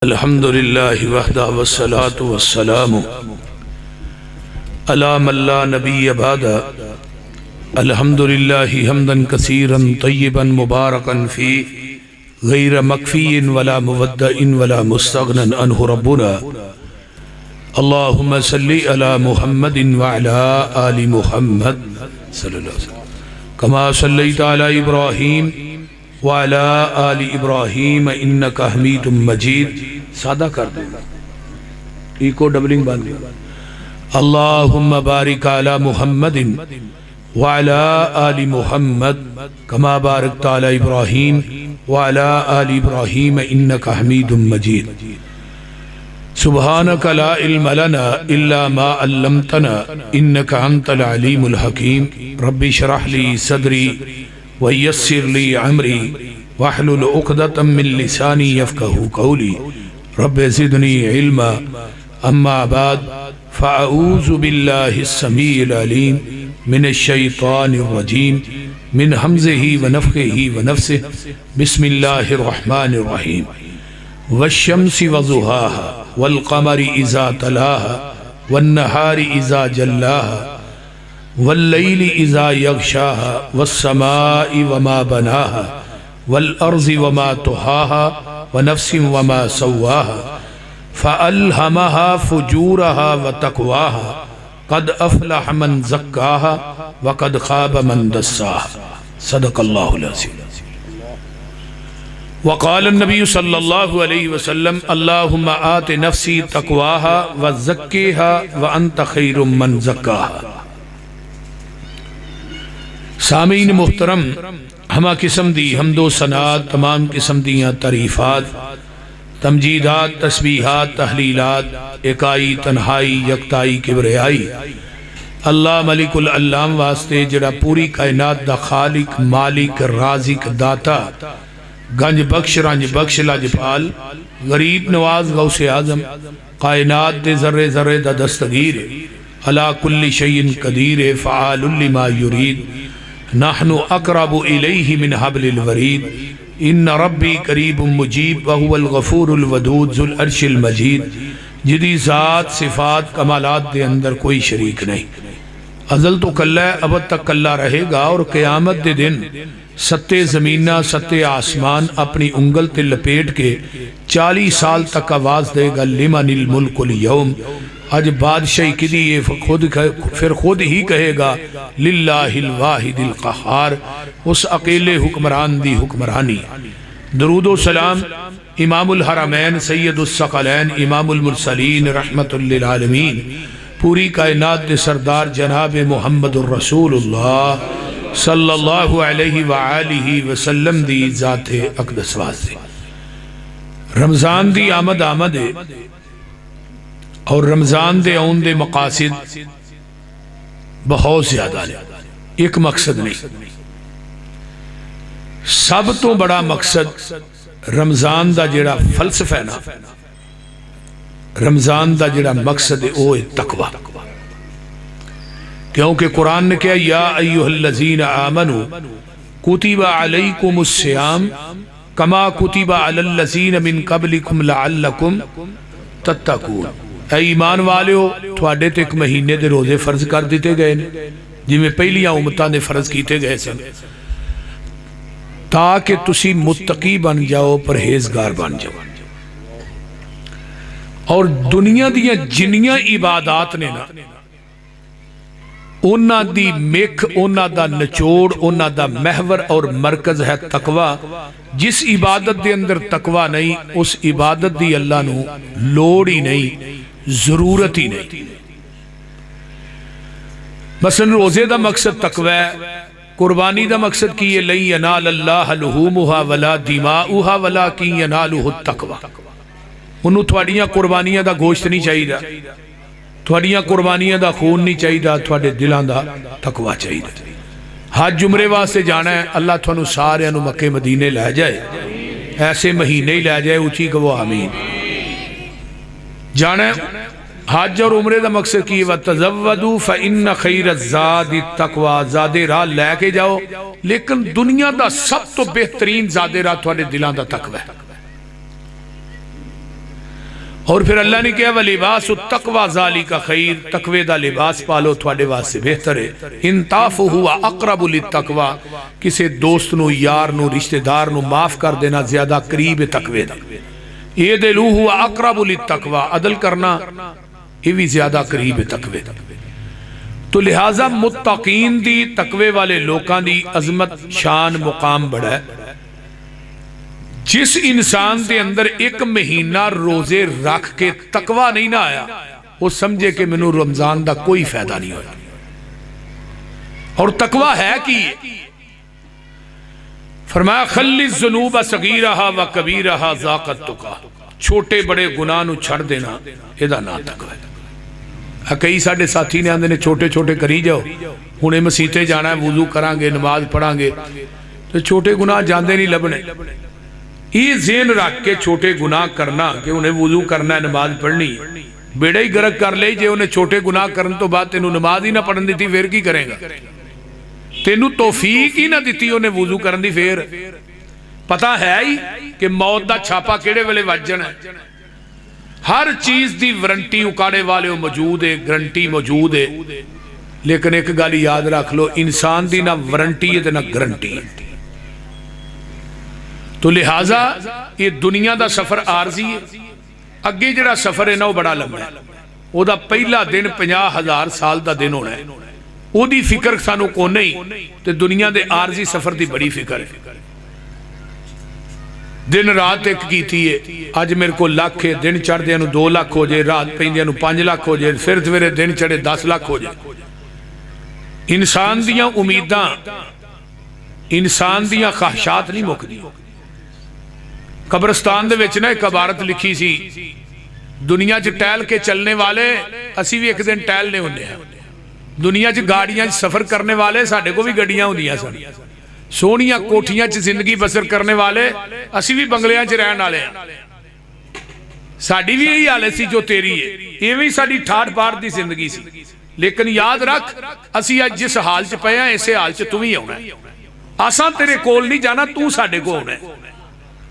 अल्हम्दुलिल्लाहि वहदा वस्सलातु वस्सलामु अला मन ला नबिय्य बअदा। अल्हम्दुलिल्लाहि हम्दन कसीरन तय्यिबन मुबारकन फी गैर मकफीइन वला मुवद्दइन वला मुस्तगनन अन्हु रब्बुना। अल्लाहुम्मा सल्लि अला मुहम्मदिन व अला आलि मुहम्मद सल्लल्लाहु अलैहि वसल्लम कमा सल्लैता अला इब्राहीम व अला आलि इब्राहीम इन्नका हमीदुम मजीद। सादा कर देगा, इको डबलिंग बांध दिया। अल्लाहुम्मा बारिक अला मुहम्मदिन व अला आलि मुहम्मद कमा बारकता अला इब्राहीम व अला आलि इब्राहीम इन्नका हमीदुम मजीद। सुब्हानका ला इल्म लना इल्ला मा अल्लमतना इन्नका अंतल अलीमुल हकीम। रब्बि शरह ली सदरी व यस्सिर ली अमरी वहलुल उक़दतम मिन लिसानी यफ़क़हू क़ौली। रब्बि ज़िदनी इल्मा। अम्मा बाद फ़अऊज़ु बिल्लाहिस समीइल अलीम मिनश शैतानिर रजीम मिन हम्ज़िही व नफ़ख़िही व नफ़्सिही। बिस्मिल्लाहिर रहमानिर रहीम। वश्शम्सि वज़ुहाहा वल क़मरि इज़ा तलाहा वन नहारि इज़ा जल्लाहा वल्लैलि इज़ा यग़शाहा वस्समाइ वमा बनाहा वल अर्ज़ि वमा तुहाहा व नफ्सिन वमा सव्वाहा फ़अल्हमहा फ़ुजूरहा व तक़वाहा क़द अफ़लह मन ज़क्काहा व क़द ख़ाब मन दस्साहा। सदक़ल्लाहुल अज़ीम। वक़ाल नबी सल्लल्लाहु अलैहि वसल्लम अल्लाहुम्मा आति नफ्सी तक़वाहा व ज़क्किहा व अंत खैरुम मन ज़क्काहा। सामीन मुहतरम, हमा किस्म दी हमदो सनात, तमाम किस्म दियाँ तारीफ़ात, तमजीदात, तस्बीहात, तहलीलात, एकाई तन्हाई यकताई किबरियाई अल्लाह मलिकुल अल्लाम वास्ते जड़ा पूरी कायनात दा खालिक मालिक राजिक दाता गंज बख्श रंज बख्श लजपाल गरीब नवाज गौसे आजम कायनात दे जर्रे जर्रे दा दस्तगीर अला कुल्ली शैइन कदीर फ़आलुल लिमा युरीद। नहनु अक़रबु इलैहि मिन हब्लिल वरीद। इन्न रब्बी करीबुम मुजीब व हुवल गफूरुल वदूद ज़ुल अर्शिल मजीद। जिदी ज़ात सिफ़ात कमालात दे अंदर कोई शरीक नहीं। अज़ल तो कल्ला है, अब तक कल्ला रहेगा। और क़यामत दे दिन सत्ते ज़मीना सत्ते आसमान अपनी उंगल ते लपेट के 40 साल तक आवाज़ देगा लिमनिल मुल्कुल यौम। आज बादशाही किदी ये फिर खुद ही कहेगा लिल्लाहिल वाहिदिल क़हार, उस अकेले हुक्मरान दी हुक्मरानी। दरूदो सलाम इमामुल हरमैन सैयदुस सकलैन इमामुल मुरसलीन रहमतुल लिल आलमीन पूरी कायनात दे सरदार जनाब मुहम्मदुर रसूलुल्लाह सल्लल्लाहु अलैहि व आलिहि वसल्लम दी ज़ाते अक़दस वास्ते। रमज़ान दी आमद और रमज़ान दे आउन दे मकासिद बहुत ज़्यादा ने, एक मकसद नहीं। सब तो बड़ा मकसद रमज़ान दा जेड़ा फलसफा है ना, रमज़ान दा जेड़ा मकसद है वो है तकवा। क्योंकि कुरान ने कहा या अय्युहल्लज़ीना आमनू कुतिबा अलैकुमुस सियाम कमा कुतिबा अलल्लज़ीना मिन क़ब्लिकुम लअल्लकुम तत्तकून। ऐ ईमान वालियो, तुहाडे ते एक महीने दे रोजे फर्ज कर दिते गए ने जिवें पहलियां उम्मतां दे फर्ज कीते गए सन, ताकि तुसी मुत्तकी बन जाओ, परहेजगार बन जाओ। और दुनिया दियां जिन्नियां इबादात ने ना, उन्हां दी मिख, उन्हां दा निचोड़, उन्हां दा महवर और मरकज है तकवा। जिस इबादत दे अंदर तकवा नहीं, उस इबादत दी अल्लाह नू लोड़ ही नहीं, जरूरत ही नहीं। मसलन रोजे दा मकसद तकवा है, कुर्बानी दा मकसद की ये लई यनाल अल्लाह लुहूमुहा वला दिमाउहा वलाकिन यनालुहु तकवा। उन्होंने थोड़ियां कुर्बानियां दा गोश्त नहीं चाहिए, थोड़ियां कुर्बानियां दा खून नहीं चाहिए, थोड़े दिलों का तकवा चाहिए। हज उमरे वास्ते जाना है, अल्लाह थानू सारियां नू मक्के मदीने लै जाए, ऐसे महीने ही लै जाए, उची कहो आमीन। जाना हज और उमरे का मकसद की व तज़व्वदू फ़इन्न खैरज़्ज़ादि तक़वा, ज़ादे राह लैके जाओ, लेकिन दुनिया का सब तो बेहतरीन ज़ादे राह थोड़े दिलों का तकवा है। और फिर अल्लाह ने कहा वलिबास तकवा ज़ालिका खैर, तकवे दा लिबास पालो थोड़े वास्ते बेहतर है। इंताफ हुआ अकरब लित्तकवा, किसी दोस्त नू यार नू रिश्तेदार नू माफ कर देना ज्यादा करीब है तकवे दा। ये दिलू हुआ अकरब लित्तकवा, अदल करना ये भी ज्यादा करीब है तकवे दा। तो लिहाजा मुत्तकीन दी तकवे वाले लोगों की अजमत शान मुकाम बड़ा है। जिस इंसान के अंदर एक महीना रोजे रख के तकवा नहीं ना आया, वो समझे कि मैनू रमजान का कोई फायदा नहीं होया। और तकवा है कि फरमाया खल्ली ज़ुनूब सगीरहा व कबीरहा ज़ाक़त तुका, छोटे बड़े गुनाह नू छड़ देना इहदा नाम तकवा है। कई साडे साथी ने आंदे ने छोटे छोटे करी जाओ, हुणे मसीते जाना है, वुजू करांगे, नमाज पढ़ांगे, तो छोटे गुनाह जाते नहीं लभने। ये ज़हन रख के छोटे गुनाह करना कि उन्हें वुजू करना है, नमाज पढ़नी, बेड़ा ही गर्क कर ले। जे उन्हें छोटे गुनाह करने तो बाद तेनू नमाज ही ना पढ़न दी फिर की करेगा? तेनू तौफीक ही ना दी उन्हें वुजू करन दी, फिर पता है ही कि मौत का छापा किहड़े वेले वज जाना है। हर चीज की वारंटी उकाड़े वाले मौजूद है, गारंटी मौजूद है, लेकिन एक गल याद रख लो, इंसान की ना वारंटी है ना गारंटी है। तो लिहाजा ये दुनिया का सफर आरजी है। अगे जिहड़ा सफर है ना वो बड़ा लंबा है। वह पहला दिन 50,000 साल का दिन होना है, वही फिक्र सानू को नहीं। तो दुनिया के आरजी सफर की बड़ी फिक्र है। दिन रात एक की है, अज मेरे को लख है, दिन चढ़दे 2 लाख हो जाए, रात पैंदे 5 लाख हो जाए, फिर सवेरे दिन चढ़े 10 लाख हो जाए। इंसान दियां उम्मीदां, इंसान दियां ख्वाहिशात नहीं मुकदी। कब्रस्तान दे विच ना एक इबारत लिखी सी, दुनिया च टहल के चलने वाले असी भी एक दिन टहलने होंदे हैं। दुनिया च गाड़ियां च सफर करने वाले साडे को भी गड्डियां होंदियां सन। सोहणियां कोठियां च जिंदगी बसर करने वाले असी भी बंगलियां च रहने वाले हैं। साडी भी यही हालत सी जो तेरी है, इवें ही साडी ठाठ बाठ दी जिंदगी सी। लेकिन याद रख, असी अज जिस हाल च पए हां, इसे हाल च तू भी आउणा है। असां तेरे कोल नहीं जाना, तू साडे कोल आउणा है।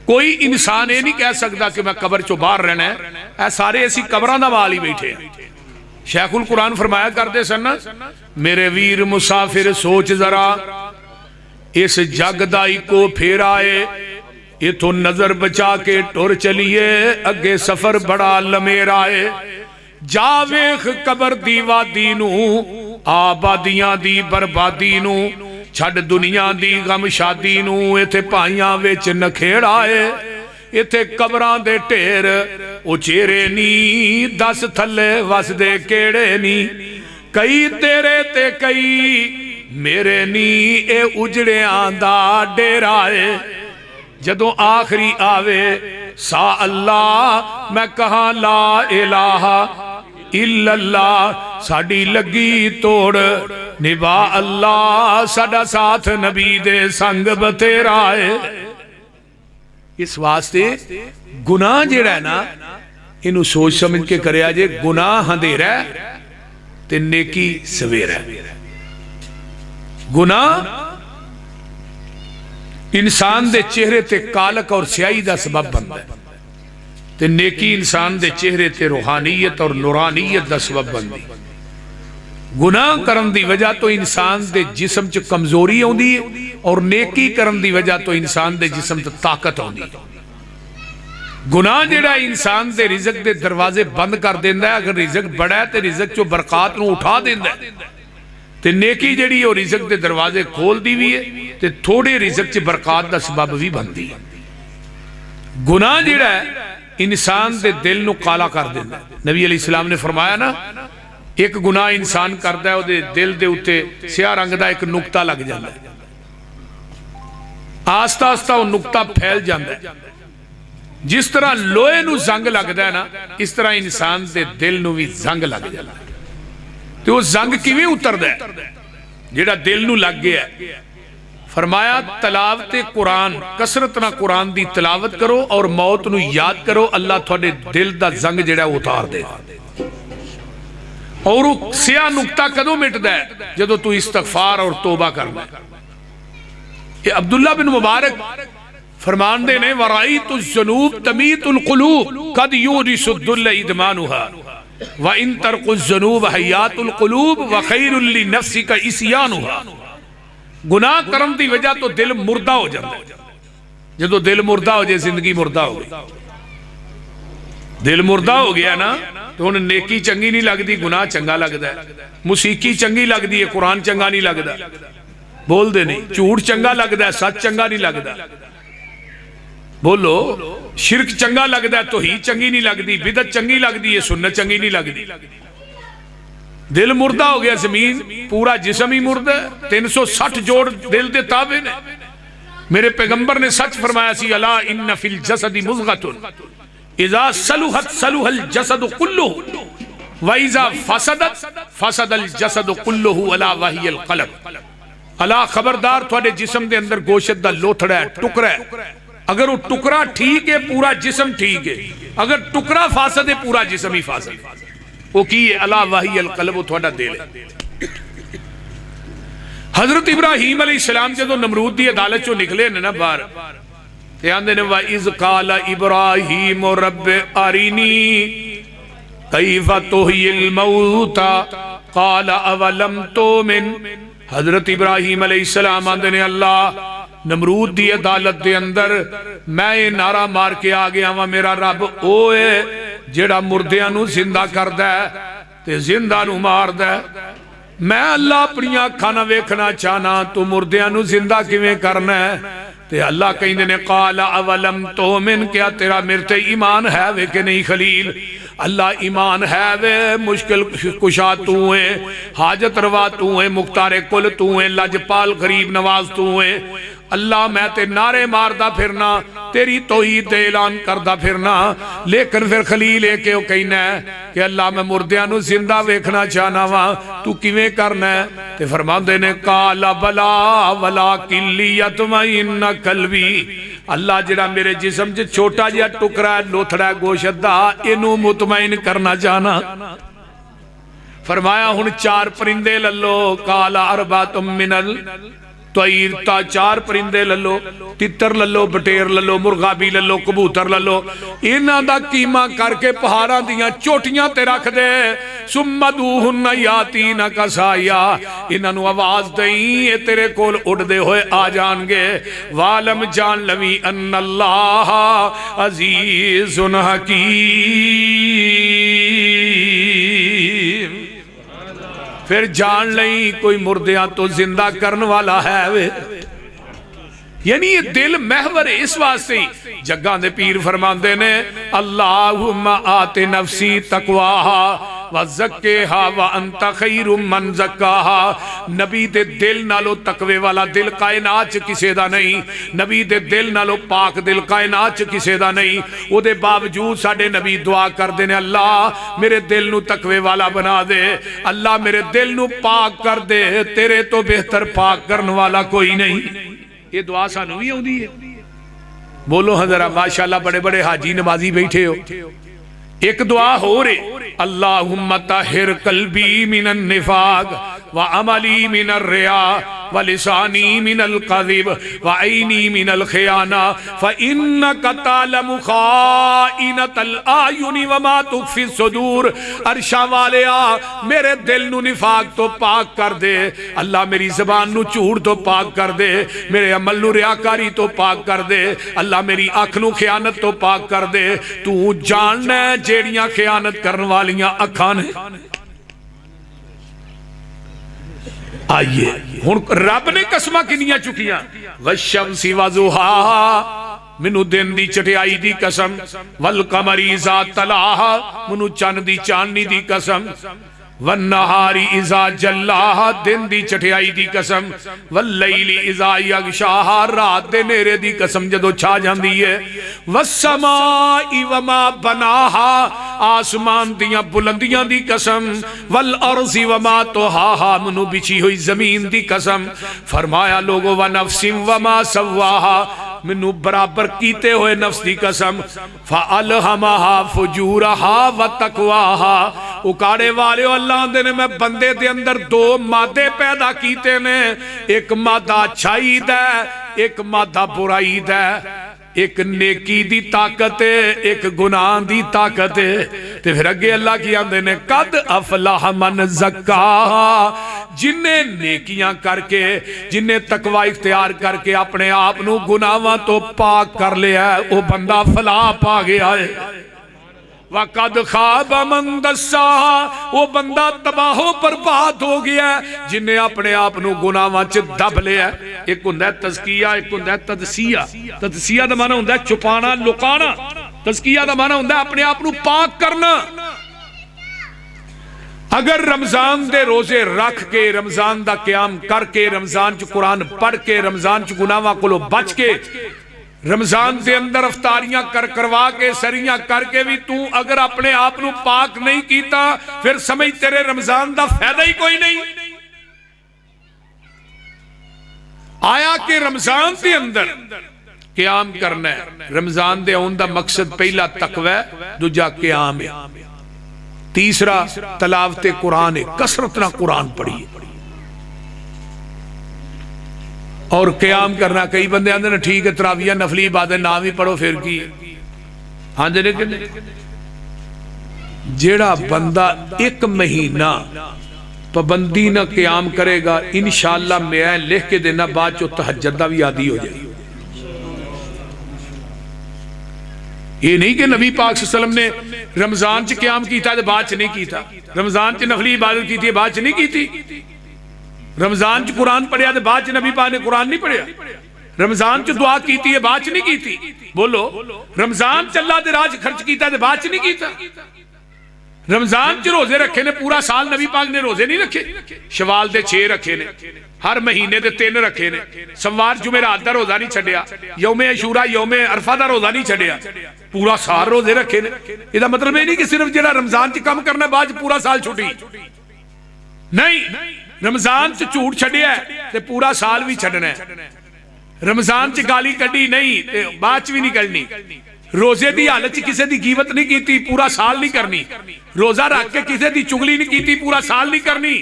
कोई इंसान ये नहीं कह सकता कि मैं कबर चो बाहर रहना है। सारे असी कबरां दा वाल ही बैठे हैं। शेखुल कुरान फरमाया करते सन, मेरे वीर मुसाफिर सोच जरा, इस जग दा इको फेरा है, इथों नजर बचा के टुर चलिए, अगे सफर बड़ा लमेरा है। जा वेख कबर दी वादी नू, आबादियां दी बर्बादी नू, छड़ दुनिया दी गम शादी नू, इथे भाइयां विच नखेड़ा है, इथे कबरां दे ढेर उचेरे नी, दस थले वसदे केड़े नी, कई तेरे ते कई मेरे नी, ए उजड़ियां दा डेरा है। जदों आखिरी आवे सा अल्लाह, मैं कहा ला इलाहा इल्लल्लाह, साडी लगी तोड़ निभा अल्लाह, साडा साथ नबी दे संग बतेरा है। इस वास्ते गुनाह जिहड़ा है ना, इनू सोच समझ के करया जे। गुनाह अंधेरा ते नेकी सवेरा। गुनाह इंसान दे चेहरे ते कालक और स्याही का सबब बनता है, ते नेकी इंसान दे चेहरे ते रूहानियत और नूरानियत का सबब बनती। गुनाह करन दी वजह तो इंसान दे जिस्म च कमजोरी आउंदी है, और नेकी करन दी वजह तो इंसान दे जिस्म च ताकत आउंदी है। गुनाह जिहड़ा इंसान दे रिज़्क दे दरवाजे बंद कर देंदा है। अगर रिज़्क बड़ा है तो रिज़्क चो बरकत नूं उठा देंदा है, ते नेकी जिहड़ी वो रिज़्क दे दरवाजे खोलदी भी है, ते थोड़े रिज़्क च बरकत दा सबब भी बनदी है। गुनाह जिहड़ा है इंसान दे दिल नूं काला कर देंदा है। नबी अलैहिस्सलाम ने फरमाया ना, एक गुनाह इंसान करता है, उहदे दिल दे उत्ते स्याह रंग दा एक नुकता लग जाता है। आस्ता आस्ता वो नुकता फैल जाता है। जिस तरह लोहे नूं जंग लगता है ना, इस तरह इंसान दे दिल नूं भी जंग लग जाता है। तो वो जंग किवें उतरदा है जिहड़ा दिल नूं लग गया? फरमाया तलावत कुरान, कसरत नाल कुरान दी तलावत करो और मौत नूं याद करो, अल्लाह तुहाडे दिल दा जंग जिहड़ा उतार देगा। और वो स्याह नुकता कदों मिटदा है? जदों तू इस्तगफार और तौबा करदा है। ये अब्दुल्ला बिन मुबारक फरमांदे ने वराई तु ज़ुनूब तमीतुल क़ुलूब कद यूरिसुद्दुल इदमानुहा व इन तरकुज़ ज़ुनूब हयातुल क़ुलूब व खैरुल लिनफ्सिका इस्यानुहा। गुनाह करन दी वजह तो दिल मुर्दा हो जाता है। जो दिल मुर्दा हो जाए जिंदगी मुर्दा हो गई। दिल मुर्दा हो गया ना तो हुण नेकी चंगी नहीं लगती, गुनाह चंगा लगता है, मुसीकी चंगी लगती है, कुरान चंगा नहीं लगता, बोलते नहीं, झूठ चंगा लगता है, सच चंगा नहीं लगता, बोलो शिरक चंगा लगता है, तौहीद चंगी नहीं लगती, बिदअत चंगी लगती है, सुन्नत चंगी नहीं लगती। दिल मुर्दा हो गया, जमीन पूरा जिस्म ही मुर्दा है। 360 जोड़ दिल के ताबे ने। मेरे पैगंबर ने सच फरमाया सी अला इन्ना फिल जसदी मुज़गतुन इज़ा सलुहत सलुहल जसदु कुल्लुहु व इज़ा फसदत फसदल जसदु कुल्लुहु अला वहियल क़ल्ब। अला खबरदार, थोड़े जिस्म के अंदर गोशत दा लोथड़ा है, टुकड़ा है, अगर वो टुकड़ा ठीक है पूरा जिस्म ठीक है, अगर टुकड़ा फासद है पूरा जिस्म ही फासद। वो की है अला वहियल क़ल्ब, वो थोड़ा दिल है। हजरत इब्राहीम अलैहिस्सलाम जो नमरूद की अदालत चो निकले ने ना बाहर, ते आंदे ने वा इज़ क़ाला इब्राहीम रब्बि अरिनी कैफ़ तुह्यिल मौता क़ाला अवलम तुमिन। हजरत इब्राहीम अलैहिस्सलाम आंदे ने अल्लाह नमरूद की अदालत के अंदर मैं ये नारा मार के आ गया वा मेरा रब ओ है जेड़ा मुर्दियां नू जिंदा करदा है ते जिंदा नू मारदा है। मैं अल्लाह अपनी अखां ना वेखना चाहना तू मुर्दियां नू जिंदा किवें करना है। ते अल्लाह कहंदे ने क़ाला अवलम तुमिन, क्या तेरा मेरे ते ईमान है वे कि नहीं खलील। अल्लाह ईमान है वे, मुश्किल कुशा तू है, हाजत रवा तू है, मुख्तारे कुल तू है, लजपाल गरीब नवाज तू है। अल्लाह मैं ते नारे मारदा फिरना, तेरी तौहीद दे ऐलान करदा फिरना, लेकिन फिर खलील है कि कहना है कि अल्लाह मैं मुर्दियां नू जिंदा वेखना चाहना वा, तू किवें करना है। ते फरमांदे ने काला बला वला किल्लियत वइन्ना कल्बी। अल्लाह जिहड़ा मेरे जिस्म च छोटा जिहा टुकड़ा लोथड़ा गोशत दा, इनू मुतमईन करना चाहना। फरमाया हुण 4 परिंदे ललो, काला अरबातुम मिनल तैर, 4 परिंदे ललो, तितर ललो, बटेर ललो, मुर्गा भी ललो, कबूतर ललो, इन्हां दा कीमा करके पहाड़ां दियां चोटियां ते रख दे। सुम्मदूहुन्ना यातीना कसाया, इन्हां नू आवाज दई ये तेरे कोल उड़दे होए आ जाणगे। वालम जान लवी अन्नल्लाह अजीजुन हकीम। फिर जान लई कोई मुर्दियां तो जिंदा करने वाला है वे। यानी ये दिल महवर इस वास्ते जग्गा दे पीर फरमांदे ने अल्लाहुम्मा आते नफ्सी तकवाहा व ज़क्किहा व अंत खैरु मन ज़क्काहा। नबी दे दिल नालों तकवे वाला दिल कायनात च किसे दा नहीं, नबी दे दिल नालों पाक दिल कायनात च किसे दा नहीं। उहदे बावजूद साडे नबी दुआ करदे ने अल्लाह मेरे दिल नू तकवे वाला बना दे, अल्लाह मेरे दिल नू पाक कर दे, तेरे तो बेहतर पाक करने वाला कोई नहीं। ये दुआ सानू भी आउंदी है। बोलो हज़रा माशाअल्लाह, बड़े बड़े हाजी नमाजी बैठे हो। एक दुआ हो रे अल्लाहुम्मा ताहिर कल्बी मिनन निफाक व अमली मिनर रिया व लिसानी मिनल कज़िब व ऐनी मिनल खियाना फ इन्नका तालमु खाइनतल आयुनि व मा तुख्फी सुदूर। अरशा वालिया मेरे दिल नू निफाक तो पाक कर दे, अल्लाह मेरी ज़बान नू झूठ तो पाक कर दे, मेरे अमल नू रियाकारी तो पाक कर दे, अल्लाह मेरी अख नू खियानत तो पाक कर दे। तू जानना जेड़ियां खियानत करने वालियां अखां ने। आइए हुण रब ने कसमां किनियां चुकियां, वशमसी वज़ुहाहा मैनू दिन दी चटियाई दी कसम, वल कमरी इज़ा तलाहा मैनू चन्न दी चांदनी दी कसम, वन्नहारी इज़ा जल्लाहा दिन दी चटियाई दी कसम, वल्लैली इज़ा यग़शाहा रात दे नेरे दी कसम जदों छा जांदी है, वस्समाई वमा बनाहा आसमान दियां बुलंदियां दी कसम, वल अर्ज़ि वमा तोहाहा मनु बिछी हुई जमीन दी कसम। फरमाया लोगो व नफ्सिम वमा सव्वाहा मैनू बराबर कीते हुए नफ्स की कसम, फ़अल्हमहा फुजूरहा व तक़वाहा। उकाड़े वाले अल्लाह दे ने मैं बंदे दे अंदर 2 मादे पैदा कीते ने, एक मादा अच्छाई दा एक मादा बुराई दा। एक नेकी दी ताकत है, एक गुनाह दी ताकत है। ते फिर अगे अल्लाह की आंदे ने कद अफलाह मन ज़क्काहा, जिन्हें नेकियां करके जिन्हें तकवा इख्तियार करके अपने आप नू गुनाहां तो पाक कर लिया है, वो बंदा फलाह पा गया है। वक़द खाब मन दस्साहा, वो बंदा तबाहो बर्बाद हो गया जिन्हें अपने आप नू गुनाहां च दब लिया। एक हुंदा तज़किया, एक हुंदा तदसिया। तदसिया दा माना हुंदा छुपाना लुकाना, तज़किया दा माना हुंदा अपने आप नू पाक करना। अगर रमजान दे रोजे रख के, रमजान दा क़याम करके, रमजान च कुरान पढ़ के, रमजान च गुनाहां कोलों बच के, रमजान के अंदर अफ्तारियां करवा के, सरियां करके भी तू अगर अपने आप नू पाक नहीं कीता, फिर समझ तेरे रमजान का फायदा ही कोई नहीं। आया कि रमजान के अंदर क़याम करना है। रमजान दे आउण दा मकसद पहला तकवा है, दूजा क़याम है, तीसरा तलावते कुरान है, कसरत ना कुरान पढ़िए और क़याम करना। कई बंदे आंदे ने ठीक है तराविया नफली इबादत ना भी पढ़ो फिर की आंदे ने कि जेड़ा बंदा एक महीना पाबंदी ना क़याम करेगा, इंशाअल्लाह मैं लिख के देना बाद चो तहज्जुद दा भी आदी हो जाए। ये नहीं कि नबी पाक सल्लल्लाहु अलैहि वसल्लम ने रमजान च क़याम कीता ते बाद च नहीं कीता, रमजान च नफली इबादत की बाद च नहीं की, रमजान च कुरान पढ़िया तो बाद च नबी पाक ने कुरान नहीं पढ़िया, रमजान च दुआ की है बाद च नहीं की। बोलो रमजान च अल्लाह दे राज खर्च किया तो बाद च नहीं किया, रमजान च रोजे रखे ने पूरा साल नबी पाक ने रोजे नहीं रखे, शवाल दे 6 रखे ने, हर महीने दे 3 रखे ने, सोमवार जुमेरात दा रोजा नहीं छड्या, यौमे अशूरा यौमे अरफा दा रोजा नहीं छड्या, पूरा साल रोजे रखे ने। इसदा मतलब ये नहीं कि सिर्फ जेड़ा रमजान च काम करना बाद पूरा साल छुट्टी नहीं, रमजान च झूठ छड्या ते पूरा साल भी छड्डना है, रमजान च गाली कड्डी नहीं ते बाद च भी नहीं कड्डनी, रोजे की हालत च किसी की गीबत नहीं की पूरा साल नहीं करनी, रोजा रख के किसी की चुगली नहीं की पूरा साल नहीं करनी,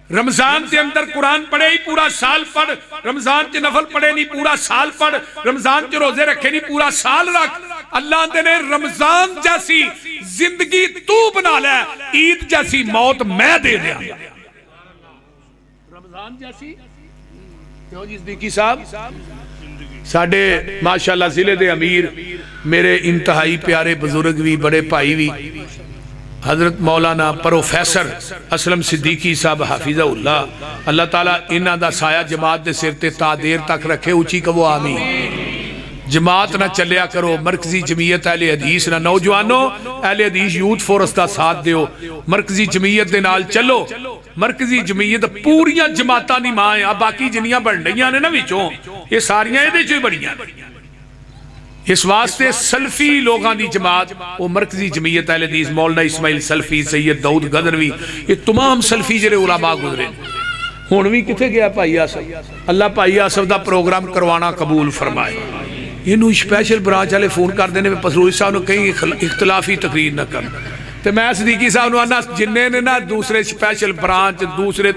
रमजान के अंदर कुरान पढ़े ही पूरा साल पढ़, रमजान च नफल पढ़े नहीं पूरा साल पढ़, रमजान च रोजे रखे नहीं पूरा साल रख। अल्लाह ने रमजान जैसी जिंदगी तू बना ले, ईद जैसी मौत मैं दे दिया। रमजान जैसी क्यों जी सिद्दीकी साहब साडे माशाअल्लाह जिले दे अमीर, मेरे इंतहाई प्यारे बुजुर्ग भी बड़े भाई भी, हजरत मौलाना प्रोफैसर असलम सिद्दीकी साहब हाफिज़हुल्लाह, अल्लाह ताला इन्हां दा साया जमात दे सिर ते ता देर तक रखे, ऊंची कहो आमीन। जमात ना चलिया करो, मरकजी जमीयत अहले हदीस ना, नौजवानों अहले हदीस यूथ फोरस का साथ दियो, मरकजी जमीयत दे नाल चलो। मरकजी जमीयत पूरियां जमातां दी मां है, बाकी जिन्नियां बन रही ने ना विचों ये सारियां इहदे चों ही बणियां। इस वास्ते सल्फी लोगों की जमात वो मरकजी जमीयत अहले हदीस, मौलाना इस्माइल सल्फी, सैयद दाऊद गदनवी, ये तमाम सल्फी जेरे उलमा गुजरे हुण भी किथे गया भाई आसफ, अल्लाह भाई आसफ का प्रोग्राम करवाना कबूल फरमाए। इनू स्पैशल ब्रांच वाले फोन करते हैं पसरूरी साहब कहीं इख्तलाफी तकरीर न कर, तो मैं सिद्दीकी साहब आना जिन्ने ने ना दूसरे स्पैशल ब्रांच दूसरे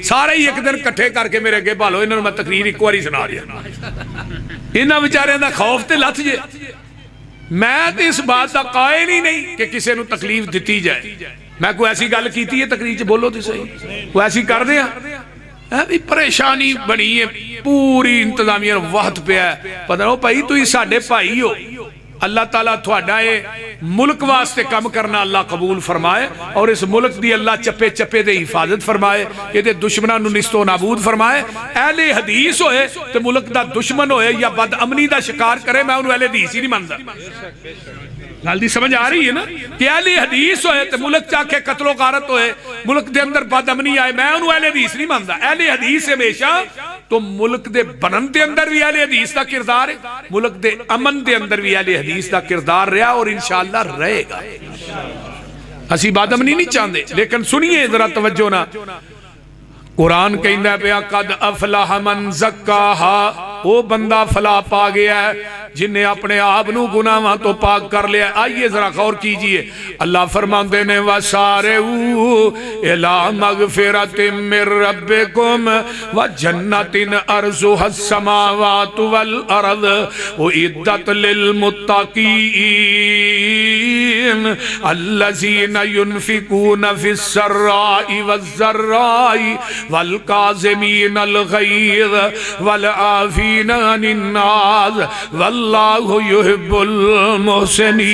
सारे ही एक दिन कट्ठे करके मेरे अगे भालो, इन्होंने मैं तकरीर एक बार सुना दिया, इन्होंने बेचारियों का खौफ तो लथ जे। मैं तो इस बात का कायल ही नहीं कि किसी को तकलीफ दी जाए, मैं कोई ऐसी गल की है तकरीर च बोलो तो सही, कोई ऐसी कर दे भी परेशानी बनी है, पूरी इंतजामिया वहत पिया, पता नहीं भाई तुम साडे भाई हो, अल्लाह ताला तुहाडा ये मुल्क वास्ते कम करना अल्लाह कबूल फरमाए, और इस मुल्क की अल्लाह चप्पे चप्पे दे हिफाजत फरमाए, ये दुश्मनों को निस्तो नाबूद फरमाए। अहले हदीस होए तो मुल्क का दुश्मन होए या बदअमनी का शिकार करे, मैं उन्होंने अहले हदीस ही नहीं मानता। गल दी समझ आ रही है ना कि अहले हदीस होए तो मुल्क चाके कत्लो गारत होए, मुल्क के अंदर बदअमनी आए, मैं उन्होंने अहले हदीस नहीं मानता। अहले हदीस हमेशा तो मुल्क के बनन के अंदर भी अहले हदीस का किरदार है, मुल्क के अमन के अंदर भी अहले हदीस का किरदार रहा और इंशाअल्लाह रहेगा। असी बदअमनी नहीं चाहते, लेकिन सुनिए जरा तवज्जो ना, कुरान कहंदा पिया कद अफलाह मन ज़क्काहा, वो बंदा फला पा गया है जिन्हें अपने आप नू गुनाहां तो पाक कर लिया। आइए जरा गौर कीजिए, अल्लाह फरमाते ने वसारेऊ इला मगफिरतिम मिर रब्बिकुम व जन्नतिन अर्जुहस समावातु वल अर्द उइद्दत लिल मुत्तकीन अल्लज़ीना युनफिकूना फिस सर्राई वज़्ज़र्राई वल काज़िमीनल गैज़ वल आफ़ीना अनिन नास वल्लाहु युहिब्बुल मुहसिनीन।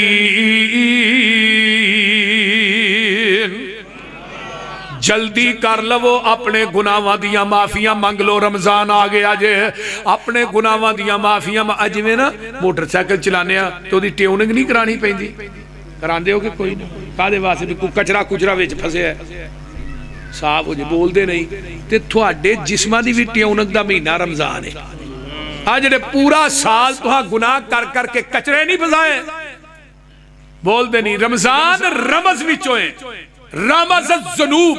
जल्दी कर लवो, अपने गुनाहां दियां माफियां मंग लो। रमजान आ गया जे, अपने गुनाहां दियां माफियां। जिवें ना मोटरसाइकिल चलाने तो ओदी ट्यूनिंग नहीं करानी पैंदी, करांदे हो कि कोई नहीं? काहदे वास्ते भी कोई कचरा कुचरा विच फसिया साफ हो जाए, बोलते नहीं। ते तुहाडे जिस्मां दी भी ट्यूनिंग दा महीना रमजान है। आ जिहड़े पूरा साल तुहां गुनाह कर करके कचरे नहीं फसाए, बोलते नहीं। रमजान रमज विचों है, रमज ज़ुनूब,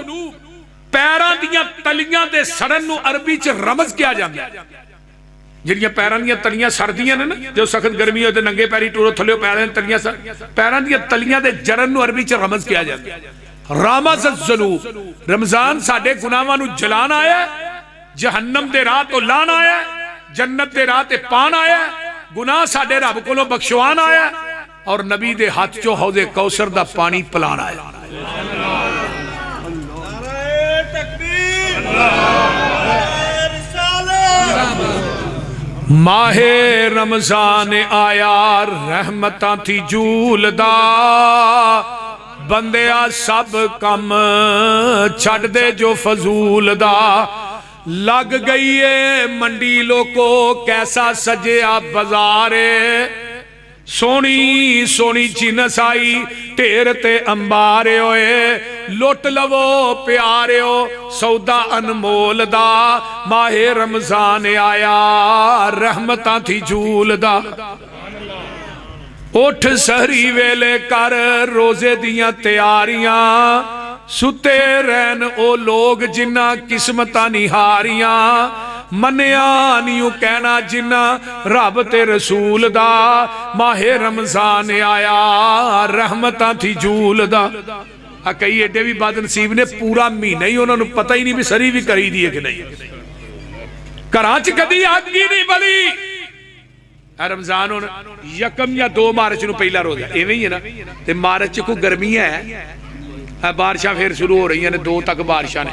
पैरां दियां तलियां दे सड़न नूं अरबी च रमज किया जाता है। जिहड़ियां पैरां दियां तलियां सड़दियां ने ना, जो सख्त गर्मी होए ते नंगे पैरी टुरो, थल्ले पैरां दी तलियां पैरां दियां तलियां दे जड़न नूं अरबी च रमज किया जाता है। रमज ज़ुनूब, रमजान साडे गुनाहां नूं जलाण आया, जहन्नम दे राह तो लाण आया, जन्नत दे राह ते पाण आया, गुनाह साडे रब कोलों बख्शवाण आया और नबी दे हाथ चों हौज़े कौसर दा पानी पिलाण आया। माहे रमजान आया, रहमतां थी झूलदा, बंदिया सब कम छड़ दे जो फजूल दा। लग गई है मंडी लोको कैसा सजिया बाजारे, सोनी सोनी चिनस आई ढेर ते अंबारे होए। लुट लवो प्यारे सौदा अनमोल दा, माहे रमजान आया रहमतां थी झूलदा। उठ सहरी वेले कर रोजे दियां तैयारियां, सुते रहन ओ लोग जिन्ना किस्मतां निहारियां। मनिया नहीं कहना जिन्ना रब ते रसूल दा, माहे रमजान आया रहमतां थी झूलदा। कई एडे भी बदनसीब ने पूरा महीना ही उन्होंने पता ही नहीं भी सरी भी करी दी है कि नहीं। घरां च कदी अग ही नहीं बली। रमजान हुण यकम या 2 मार्च नूं पहला रोजा इवें ही है ना, ते मार्च च कोई गर्मियां है, बारिशां फिर शुरू हो रही ने, 2 तक बारिशां ने,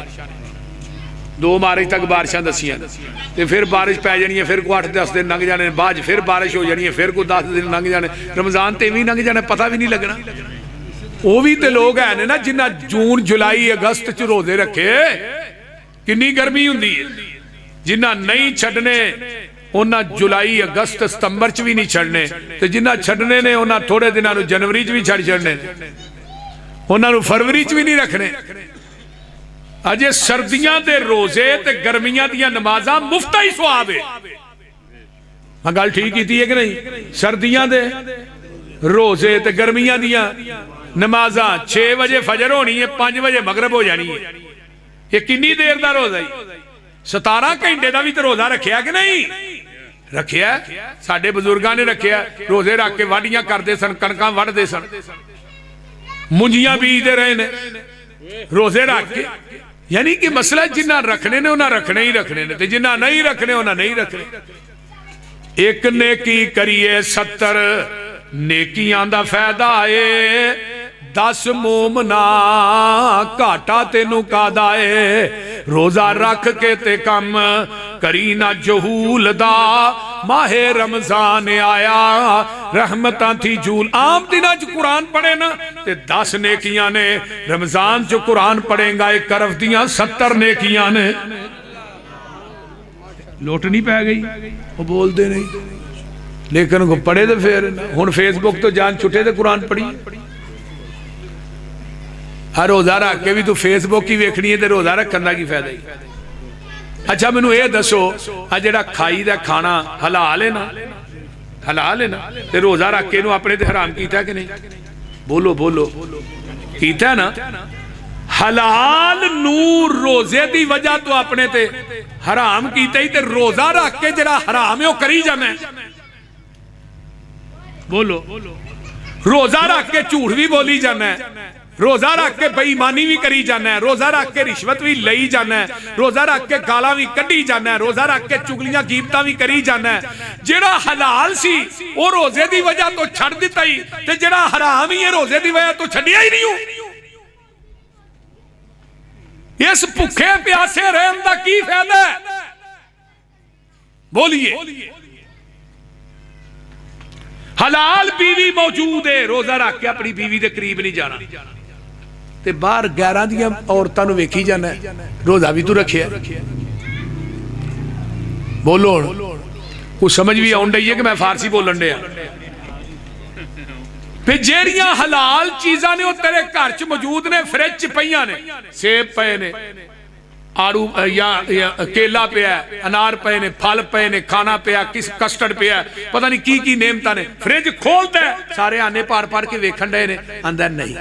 2 मार्च तक बारिशां दसियां ते फिर बारिश पै जानी है, फिर कोई 8-10 दिन लंघ जाने, बाद फिर बारिश हो जानी है, फिर कोई 10 दिन लंघ जाने। रमजान तो इवें लंघ जाने, पता भी नहीं लगना। वो भी तो लोग है ना जिन्ना जून जुलाई अगस्त च रोजे रखे, किन्नी गर्मी हुंदी है। जिन्ना नहीं छड्डने उन्ना जुलाई अगस्त सितंबर च भी नहीं छड्डने, ते जिन्ना छड्डने ने उन्ना थोड़े दिनां नूं जनवरी च भी छड्ड छड्डने, उन्होंने फरवरी च भी नहीं रखने। अजे सर्दियां दे रोजे ते गर्मियां दियां नमाज़ां मुफ्त ही सवाब है। मैं गल ठीक की है कि नहीं? सर्दियां दे रोजे ते गर्मियां दियां नमाज़ां 6 बजे फजर होनी है, 5 बजे मगरब हो जानी है। ये कितनी देर का रोजा है? 17 घंटे का भी तो रोजा रखिया कि नहीं रखिया? साडे बजुर्गां ने रखिया, रोजे रख के वाढियां करते सन, कणकां वढ़दे सन, मुंजियां बीजते रहे ने रोजे रख के। यानी कि मसला जिन्ना रखने ने उन्हें रखने ही रखने ने, जिन्ना नहीं रखने उन्हें नहीं रखने। एक नेकी करिए 70 नेकियां दा फायदा है, 10 मोमना घाटा तेनू कादा है। रोजा रख के ते कम करी ना जहूल दा, माहे रमजान आया रहमतां थी झूल। आम दिनां च कुरान पढ़े ना ते 10 नेकियां ने, रमजान च कुरान पढ़ेगा 1 अरब दियां 70 नेकियां ने। लुट नहीं पै गई? वो बोलते नहीं, लेकिन को पढ़े तो फिर हुण फेसबुक तो जान छुटे तो कुरान पढ़ी। हर रोजा रख के भी तू फेसबुक ही वेखनी है, तो रोजा रखने का की फायदा? अच्छा मैनू ये दसो, आ जिहड़ा खाई दा खाना हलाल है ना, हलाल है ना, ते रोजा रख के इहनूं अपने ते हराम कीता कि नहीं? बोलो बोलो, कीता ना? हलाल नूर रोजे की वजह तो अपने ते हराम कीता ही, ते रोजा रख के जिहड़ा हराम है वो करी जाना। बोलो रोजा रख के झूठ भी बोली जाना है, रोजा रख के बेईमानी भी करी जाना है, रोजा रख के रिश्वत भी लई जाना है, रोजा रख के गाला भी कढ़ी जाना है, रोजा रख के चुगलियां कीमतां भी करी जाना है। जेड़ा हलाल सी वो रोजे की वजह तो छड़ दिता ही, ते जेड़ा हराम ही है रोजे की वजह तो छड्डिया ही नहीं हो। इस भुखे प्यासे रहन दा की फायदा है? बोलिए। हलाल बीवी मौजूद है, रोजा रख के अपनी बीवी के करीब नहीं जाना, ते बाहर गैरां दी औरतां नूं वेखी जाना, रोजा भी तू रखिया। बोलो कुछ समझ भी आउण डई है कि मैं फारसी बोलन डया? फिर जेड़ियां हलाल चीज़ां ने वो तेरे घर च मौजूद ने, फ्रिज च पईयां ने, सेब पे ने, आड़ू या केला पिया, अनार पे ने, फल पे ने, खाना पिया, किस कस्टर्ड पिया, पता नहीं की नेमता ने। फ्रिज खोलता है, सारे आने पार पार के वेखण डे ने, अंदर नहीं,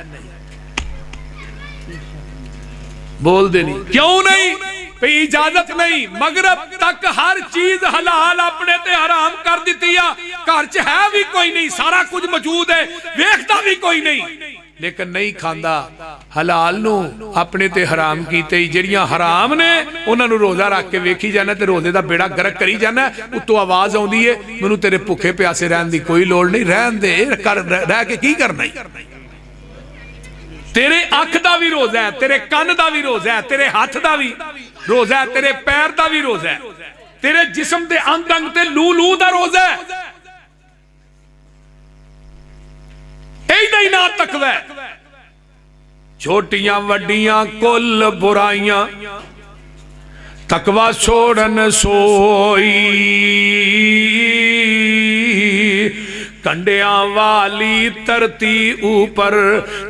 बोलते नहीं। क्यों नहीं? भाई इजाजत नहीं। मगरब तक हर चीज हलाल अपने ते हराम कर दी है। घर च है भी कोई नहीं, सारा कुछ मौजूद है, वेखता भी कोई नहीं, लेकिन नहीं खांदा। हलाल नू अपने ते हराम कीते, जेड़ियां हराम ने उन्होंने रोजा रख के वेखी जाना, ते रोजे दा बेड़ा गर्क करी जाना। उत्तों आवाज आउंदी है, मैनू तेरे भुखे प्यासे रहन दी कोई लोड़ नहीं, रहन दे, रह के की करना है? तेरे अख दा भी रोजा है, तेरे कन दा भी रोजा है, तेरे हाथ दा भी रोजा है, तेरे पैर दा भी रोजा है, तेरे जिस्म दे अंग अंग ते लू लू दा रोजा है। ना तकवा, छोटियां वड्डियां कुल बुराइयां तकवा छोड़न सोई, कंडिया वाली धरती ऊपर